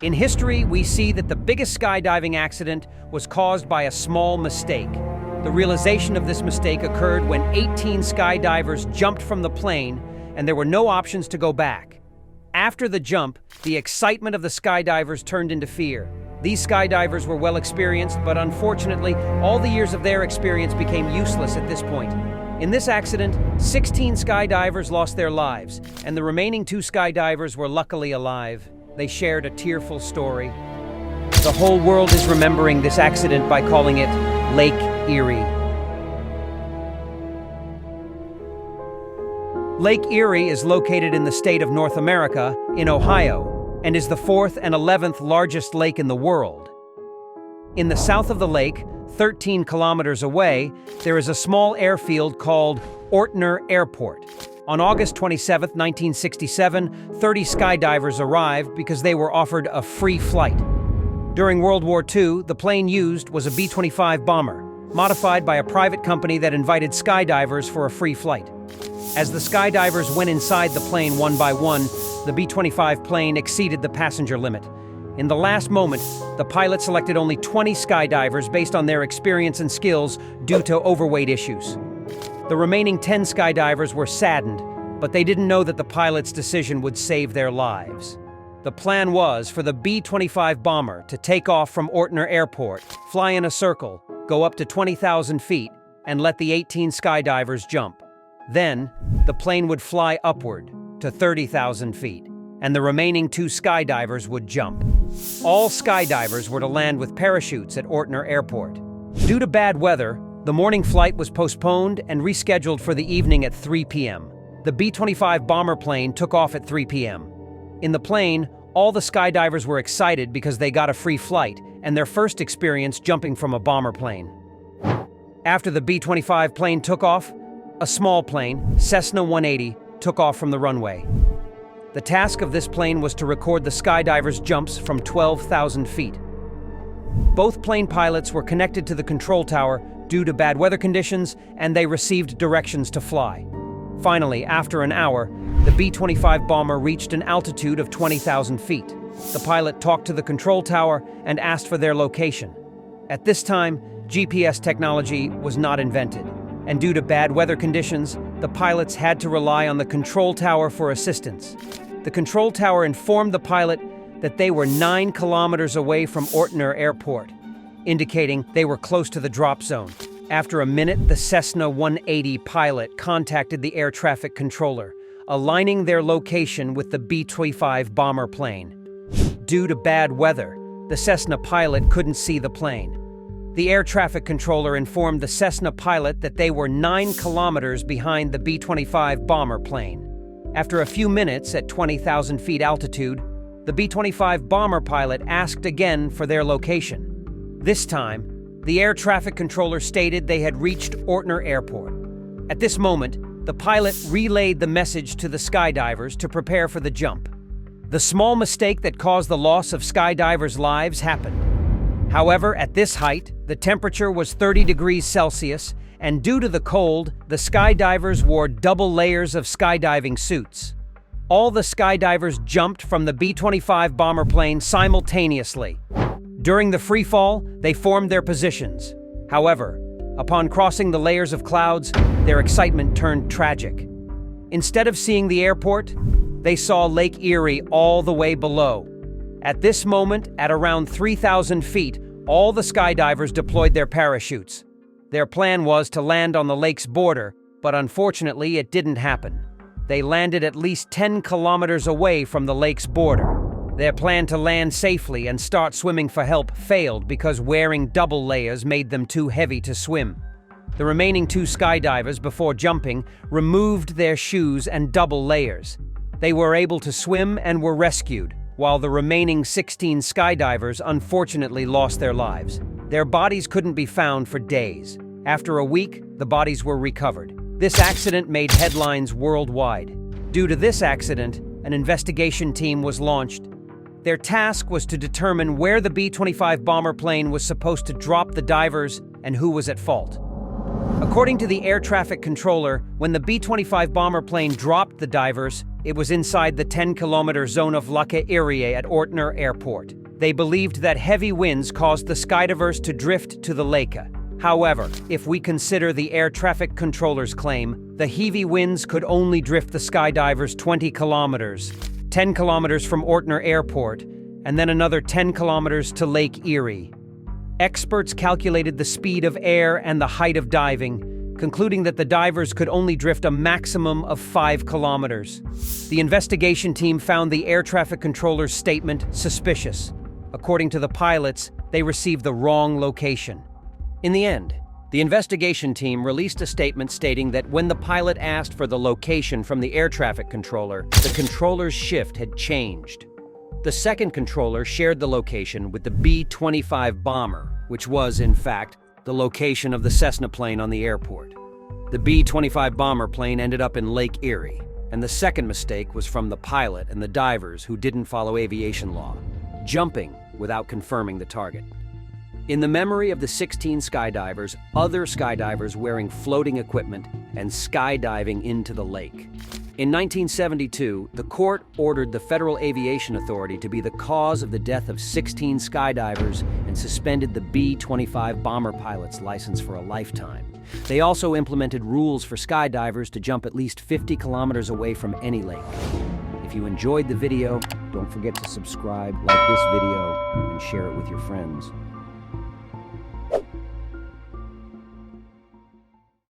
In history, we see that the biggest skydiving accident was caused by a small mistake. The realization of this mistake occurred when 18 skydivers jumped from the plane and there were no options to go back. After the jump, the excitement of the skydivers turned into fear. These skydivers were well experienced, but unfortunately, all the years of their experience became useless at this point. In this accident, 16 skydivers lost their lives, and the remaining 2 skydivers were luckily alive. They shared a tearful story. The whole world is remembering this accident by calling it Lake Erie. Lake Erie is located in the state of North America, in Ohio, and is the 4th and 11th largest lake in the world. In the south of the lake, 13 kilometers away, there is a small airfield called Ortner Airport. On August 27, 1967, 30 skydivers arrived because they were offered a free flight. During World War II, the plane used was a B-25 bomber, modified by a private company that invited skydivers for a free flight. As the skydivers went inside the plane one by one, the B-25 plane exceeded the passenger limit. In the last moment, the pilot selected only 20 skydivers based on their experience and skills due to overweight issues. The remaining 10 skydivers were saddened, but they didn't know that the pilot's decision would save their lives. The plan was for the B-25 bomber to take off from Ortner Airport, fly in a circle, go up to 20,000 feet, and let the 18 skydivers jump. Then, the plane would fly upward to 30,000 feet, and the remaining 2 skydivers would jump. All skydivers were to land with parachutes at Ortner Airport. Due to bad weather, the morning flight was postponed and rescheduled for the evening at 3 p.m. The B-25 bomber plane took off at 3 p.m. In the plane, all the skydivers were excited because they got a free flight and their first experience jumping from a bomber plane. After the B-25 plane took off, a small plane, Cessna 180, took off from the runway. The task of this plane was to record the skydivers' jumps from 12,000 feet. Both plane pilots were connected to the control tower due to bad weather conditions, and they received directions to fly. Finally, after an hour, the B-25 bomber reached an altitude of 20,000 feet. The pilot talked to the control tower and asked for their location. At this time, GPS technology was not invented, and due to bad weather conditions, the pilots had to rely on the control tower for assistance. The control tower informed the pilot that they were 9 kilometers away from Ortner Airport, indicating they were close to the drop zone. After a minute, the Cessna 180 pilot contacted the air traffic controller, aligning their location with the B-25 bomber plane. Due to bad weather, the Cessna pilot couldn't see the plane. The air traffic controller informed the Cessna pilot that they were 9 kilometers behind the B-25 bomber plane. After a few minutes at 20,000 feet altitude, the B-25 bomber pilot asked again for their location. This time, the air traffic controller stated they had reached Ortner Airport. At this moment, the pilot relayed the message to the skydivers to prepare for the jump. The small mistake that caused the loss of skydivers' lives happened. However, at this height, the temperature was 30 degrees Celsius, and due to the cold, the skydivers wore double layers of skydiving suits. All the skydivers jumped from the B-25 bomber plane simultaneously. During the free fall, they formed their positions. However, upon crossing the layers of clouds, their excitement turned tragic. Instead of seeing the airport, they saw Lake Erie all the way below. At this moment, at around 3,000 feet, all the skydivers deployed their parachutes. Their plan was to land on the lake's border, but unfortunately, it didn't happen. They landed at least 10 kilometers away from the lake's border. Their plan to land safely and start swimming for help failed because wearing double layers made them too heavy to swim. The remaining 2 skydivers, before jumping, removed their shoes and double layers. They were able to swim and were rescued, while the remaining 16 skydivers unfortunately lost their lives. Their bodies couldn't be found for days. After a week, the bodies were recovered. This accident made headlines worldwide. Due to this accident, an investigation team was launched. Their task was to determine where the B-25 bomber plane was supposed to drop the divers and who was at fault. According to the air traffic controller, when the B-25 bomber plane dropped the divers, It was inside the 10-kilometer zone of Lac Erie at Ortner Airport. They believed that heavy winds caused the skydivers to drift to the lake. However, if we consider the air traffic controller's claim, the heavy winds could only drift the skydivers 20 kilometers, 10 kilometers from Ortner Airport, and then another 10 kilometers to Lake Erie. Experts calculated the speed of air and the height of diving, concluding that the divers could only drift a maximum of 5 kilometers. The investigation team found the air traffic controller's statement suspicious. According to the pilots, they received the wrong location. In the end, the investigation team released a statement stating that when the pilot asked for the location from the air traffic controller, the controller's shift had changed. The second controller shared the location with the B-25 bomber, which was, in fact, the location of the Cessna plane on the airport. The B-25 bomber plane ended up in Lake Erie, and the second mistake was from the pilot and the divers who didn't follow aviation law, jumping without confirming the target. In the memory of the 16 skydivers, other skydivers wearing floating equipment and skydiving into the lake. In 1972, the court ordered the Federal Aviation Authority to be the cause of the death of 16 skydivers and suspended the B-25 bomber pilot's license for a lifetime. They also implemented rules for skydivers to jump at least 50 kilometers away from any lake. If you enjoyed the video, don't forget to subscribe, like this video, and share it with your friends.